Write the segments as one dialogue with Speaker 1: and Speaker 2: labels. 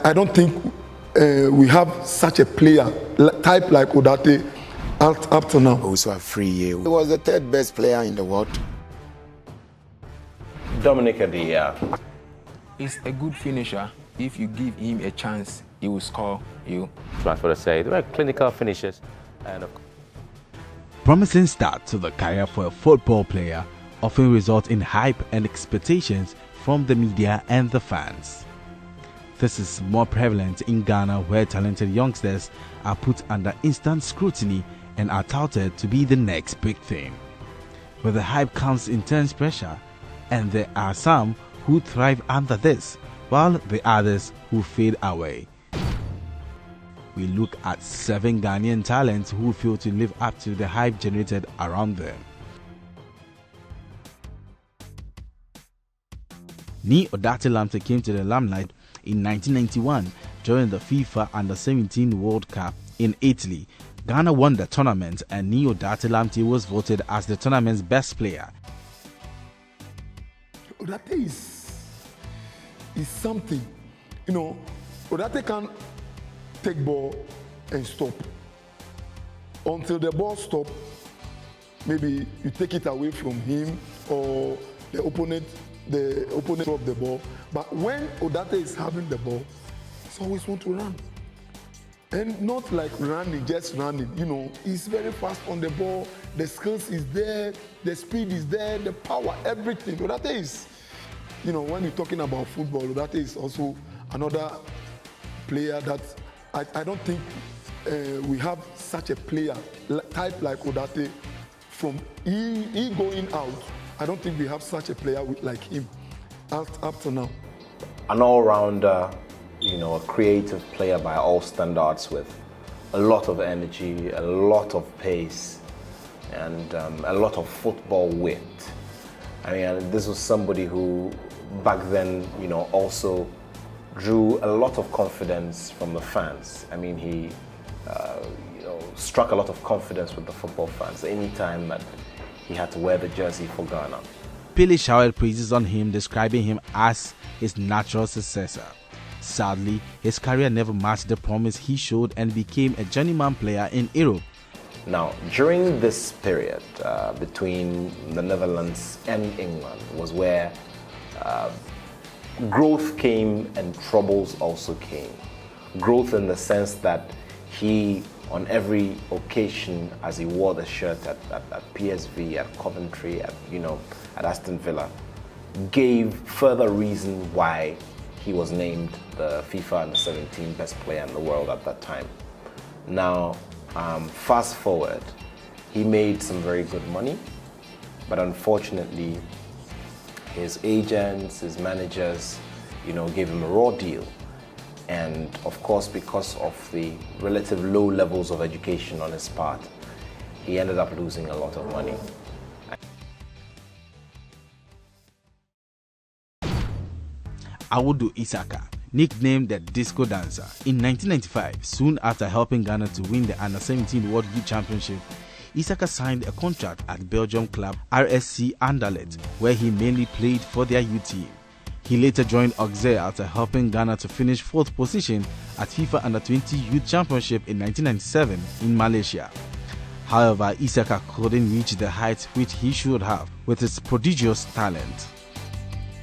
Speaker 1: I don't think we have such a player type like Odartey up to now.
Speaker 2: Also AFRIYIE.
Speaker 3: He was the third best player in the world.
Speaker 4: Dominic Adiyiah.
Speaker 5: He's a good finisher. If you give him a chance, he will score you.
Speaker 4: Ransford Osei. They were clinical finishers. And
Speaker 6: Promising start to the career for a football player often results in hype and expectations from the media and the fans. This is more prevalent in Ghana, where talented youngsters are put under instant scrutiny and are touted to be the next big thing. With the hype comes intense pressure, and there are some who thrive under this, while the others who fade away. We look at 7 Ghanaian talents who fail to live up to the hype generated around them. Nii Odartey Lamptey came to the limelight in 1991 during the FIFA Under-17 World Cup in Italy. Ghana won the tournament, and Nii Odartey Lamptey was voted as the tournament's best player.
Speaker 1: Odartey is something. You know, Odartey can take ball and stop. Until the ball stops, maybe you take it away from him or the opponent drop the ball. But when Odartey is having the ball, he always want to run. And not like running, just running. You know, he's very fast on the ball. The skills is there, the speed is there, the power, everything. Odartey is, you know, when you're talking about football, Odartey is also another player that I don't think we have such a player type like Odartey. From he going out, I don't think we have such a player like him up to now.
Speaker 4: an all-rounder, you know, a creative player by all standards with a lot of energy, a lot of pace, and a lot of football wit. I mean, this was somebody who back then, you know, also drew a lot of confidence from the fans. I mean, he, you know, struck a lot of confidence with the football fans anytime that he had to wear the jersey for Ghana.
Speaker 6: Pele showered praises on him, describing him as his natural successor. Sadly, his career never matched the promise he showed and became a journeyman player in Europe.
Speaker 4: Now, during this period between the Netherlands and England was where growth came and troubles also came. Growth in the sense that he, on every occasion as he wore the shirt at PSV, at Coventry, at Aston Villa, gave further reason why he was named the FIFA Under-17 best player in the world at that time. Now, fast forward, he made some very good money, but unfortunately, his agents, his managers, you know, gave him a raw deal. And of course, because of the relative low levels of education on his part, he ended up losing a lot of money.
Speaker 6: Awudu Issaka, nicknamed the Disco Dancer, in 1995, soon after helping Ghana to win the Under-17 World Youth Championship, Issaka signed a contract at Belgium club RSC Anderlecht, where he mainly played for their youth team. He later joined OWUSU after helping Ghana to finish 4th position at FIFA Under-20 Youth Championship in 1997 in Malaysia. However, Issaka couldn't reach the heights which he should have with his prodigious talent.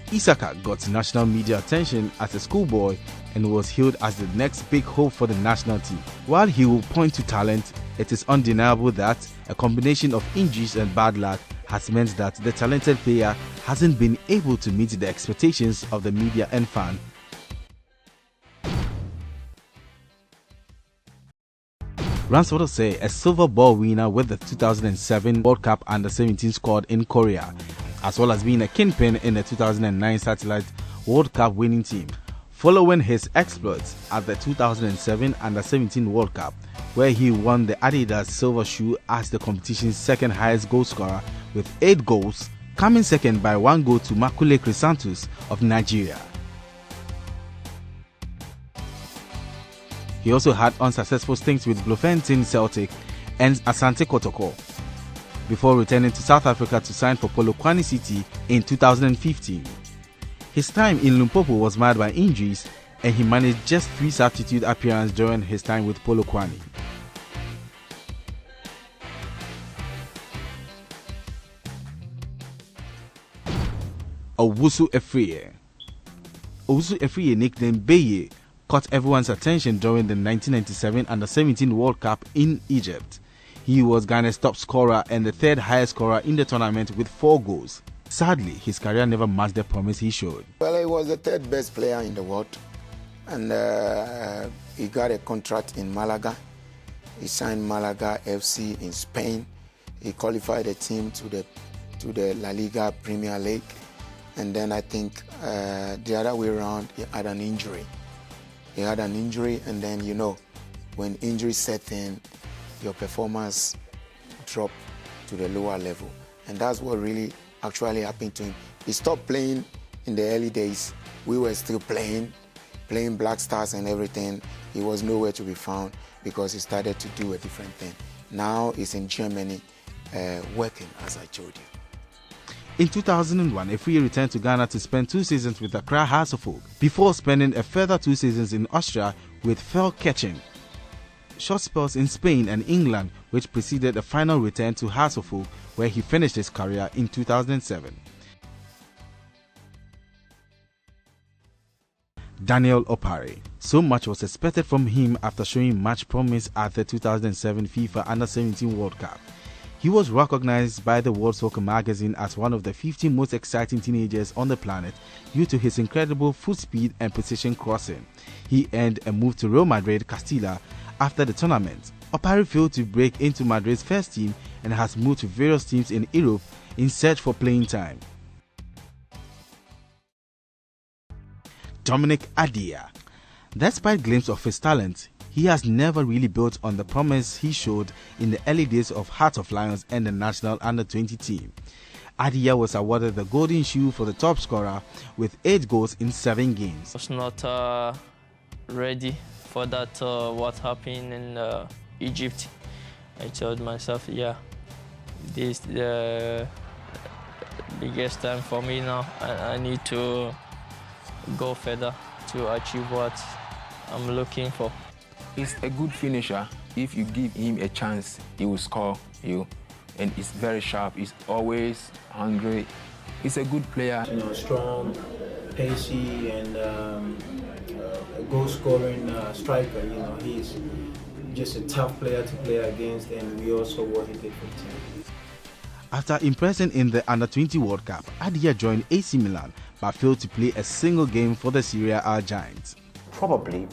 Speaker 6: Issaka got national media attention as a schoolboy and was hailed as the next big hope for the national team. While he will point to talent, it is undeniable that a combination of injuries and bad luck has meant that the talented player hasn't been able to meet the expectations of the media and fans. Ransford Osei, a silver ball winner with the 2007 World Cup Under-17 squad in Korea, as well as being a kingpin in the 2009 Satellite World Cup winning team, following his exploits at the 2007 Under-17 World Cup, where he won the Adidas Silver Shoe as the competition's second highest goal scorer with 8 goals, coming second by 1 goal to Makule Chrysanthus of Nigeria. He also had unsuccessful stints with Bloemfontein Celtic and Asante Kotoko, before returning to South Africa to sign for Polokwane City in 2015. His time in Limpopo was marred by injuries, and he managed just 3 substitute appearances during his time with Polokwane. OWUSU AFRIYIE. OWUSU AFRIYIE, nicknamed Beye, caught everyone's attention during the 1997 Under-17 World Cup in Egypt. He was Ghana's top scorer and the 3rd highest scorer in the tournament with 4 goals. Sadly, his career never matched the promise he showed.
Speaker 3: Well, he was the 3rd best player in the world, and he got a contract in Malaga. He signed Malaga FC in Spain. He qualified the team to the La Liga Premier League, and then I think the other way around, he had an injury. And then, you know, when injury set in, your performance dropped to the lower level, and that's what really actually happened to him. He stopped playing in the early days. We were still playing Black Stars and everything. He was nowhere to be found because he started to do a different thing. Now he's in Germany working, as I told you.
Speaker 6: In 2001, AFRIYIE returned to Ghana to spend 2 seasons with Accra Hearts of Oak, before spending a further 2 seasons in Austria with Feldkirchen. Short spells in Spain and England, which preceded a final return to Hearts of Oak, where he finished his career in 2007. Daniel Opare. So much was expected from him after showing much promise at the 2007 FIFA Under-17 World Cup. He was recognized by the World Soccer magazine as one of the 50 most exciting teenagers on the planet due to his incredible foot speed and precision crossing. He earned a move to Real Madrid Castilla after the tournament. Opare failed to break into Madrid's first team and has moved to various teams in Europe in search for playing time. Dominic Adiyiah. Despite glimpses of his talent, he has never really built on the promise he showed in the early days of Heart of Lions and the national under-20 team. Adiyiah was awarded the Golden Shoe for the top scorer with 8 goals in 7 games.
Speaker 2: I was not ready for that, what happened in Egypt. I told myself, yeah, this is the biggest time for me now, and I need to go further to achieve what I'm looking for.
Speaker 5: He's a good finisher. If you give him a chance, he will score you. And he's very sharp. He's always hungry. He's a good player.
Speaker 7: You know, strong, pacey, and a goal-scoring striker. You know, he's just a tough player to play against, and we also what he did for the team.
Speaker 6: After impressing in the Under-20 World Cup, Adiyiah joined AC Milan but failed to play a single game for the Serie A Giants.
Speaker 4: Probably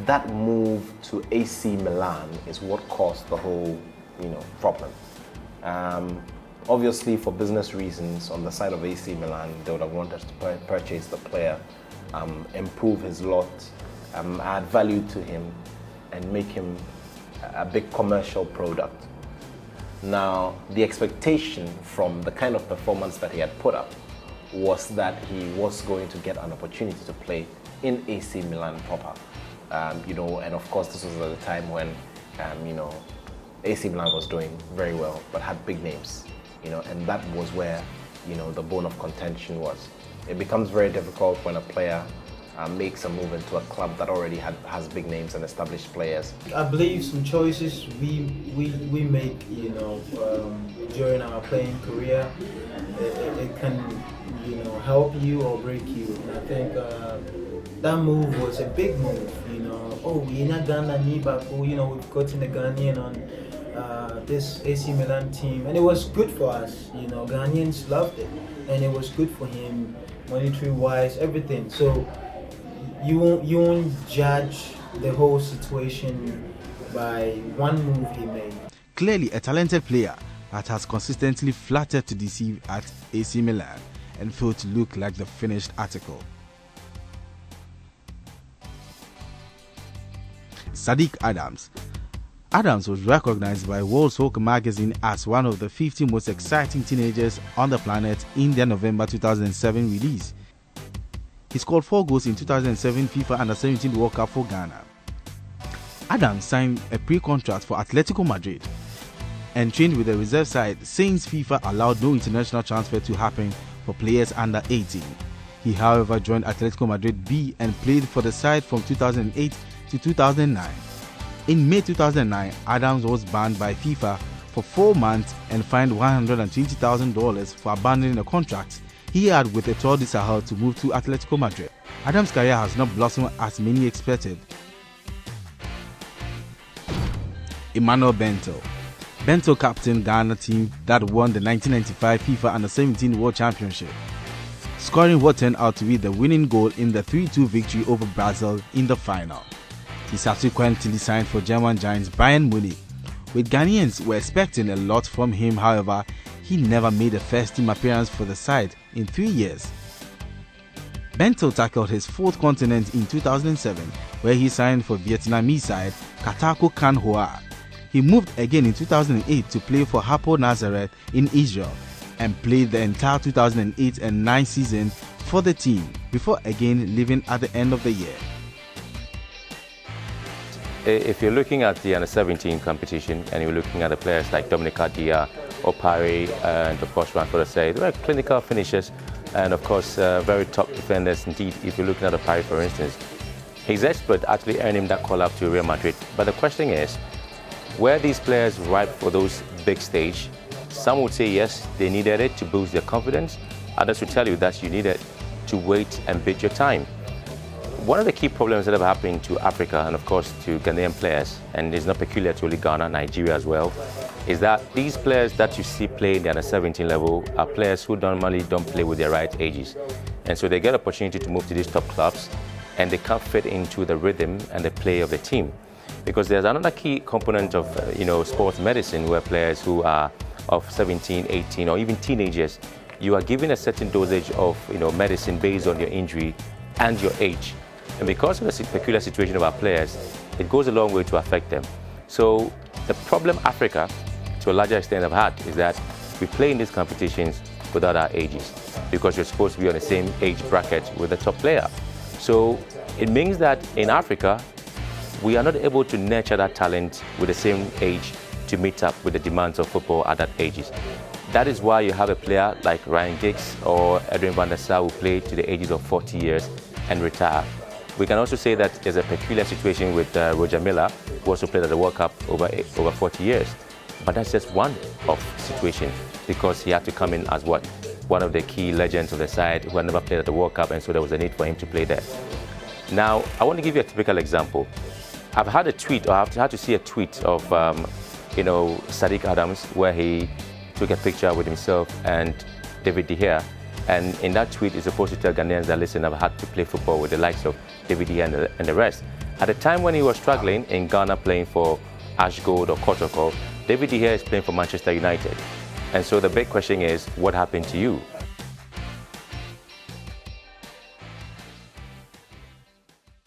Speaker 4: that move to AC Milan is what caused the whole, problem. Obviously, for business reasons, on the side of AC Milan, they would have wanted to purchase the player, improve his lot, add value to him, and make him a big commercial product. Now, the expectation from the kind of performance that he had put up was that he was going to get an opportunity to play in AC Milan proper. And of course this was at the time when, AC Milan was doing very well, but had big names, and that was where, the bone of contention was. It becomes very difficult when a player makes a move into a club that already has big names and established players.
Speaker 7: I believe some choices we make, during our playing career, it can, help you or break you. And I think that move was a big move. We're not Ghana, we've gotten the Ghanaian on this AC Milan team, and it was good for us. Ghanaians loved it, and it was good for him, monetary-wise, everything. So you won't judge the whole situation by one move he made.
Speaker 6: Clearly a talented player that has consistently flattered to deceive at AC Milan and failed to look like the finished article. Sadiq Adams. Adams was recognized by World Soccer magazine as one of the 50 most exciting teenagers on the planet in their November 2007 release. He scored 4 goals in 2007 FIFA Under-17 World Cup for Ghana. Adams signed a pre-contract for Atletico Madrid and trained with the reserve side since FIFA allowed no international transfer to happen for players under 18. He, however, joined Atletico Madrid B and played for the side from 2008 to 2009. In May 2009, Adams was banned by FIFA for 4 months and fined $120,000 for abandoning a contract he had with Etoile du Sahel to move to Atletico Madrid. Adams' career has not blossomed as many expected. Emmanuel Bentil. Bentil captained Ghana team that won the 1995 FIFA Under-17 World Championship, scoring what turned out to be the winning goal in the 3-2 victory over Brazil in the final. He subsequently signed for German giants Bayern Munich. With Ghanaians were expecting a lot from him, however, he never made a first-team appearance for the side in 3 years. Bentil tackled his 4th continent in 2007, where he signed for Vietnamese side Katako Kan Hoa. He moved again in 2008 to play for Hapoel Nazareth in Israel and played the entire 2008 and 9 season for the team before again leaving at the end of the year.
Speaker 8: If you're looking at the Under-17 competition and you're looking at the players like Dominic Adiyiah, Opare, and of course Ransford Osei, they were clinical finishers and of course very top defenders indeed. If you're looking at Opare, for instance, his expert actually earned him that call up to Real Madrid. But the question is, were these players ripe for those big stage? Some would say yes, they needed it to boost their confidence. Others would tell you that you needed to wait and bid your time. One of the key problems that have happened to Africa and of course to Ghanaian players, and it's not peculiar to only Ghana, Nigeria as well, is that these players that you see playing the Under-17 level are players who normally don't play with their right ages. And so they get an opportunity to move to these top clubs and they can't fit into the rhythm and the play of the team. Because there's another key component of sports medicine where players who are of 17, 18 or even teenagers, you are given a certain dosage of medicine based on your injury and your age. And because of the peculiar situation of our players, it goes a long way to affect them. So the problem Africa, to a larger extent, have had is that we play in these competitions without our ages because you're supposed to be on the same age bracket with the top player. So it means that in Africa, we are not able to nurture that talent with the same age to meet up with the demands of football at that ages. That is why you have a player like Ryan Giggs or Edwin van der Sar who played to the ages of 40 years and retire. We can also say that there's a peculiar situation with Roger Milla, who also played at the World Cup over 40 years. But that's just one of situation because he had to come in as one of the key legends of the side who had never played at the World Cup, and so there was a need for him to play there. Now, I want to give you a typical example. I've had a tweet, or I've had to see a tweet of, Sadiq Adams, where he took a picture with himself and David De Gea. And in that tweet, he's supposed to tell Ghanaians that, listen, I've had to play football with the likes of David De Gea and the rest. At the time when he was struggling in Ghana playing for Ash Gold or Kotoko, David De Gea is playing for Manchester United. And so the big question is, what happened to you?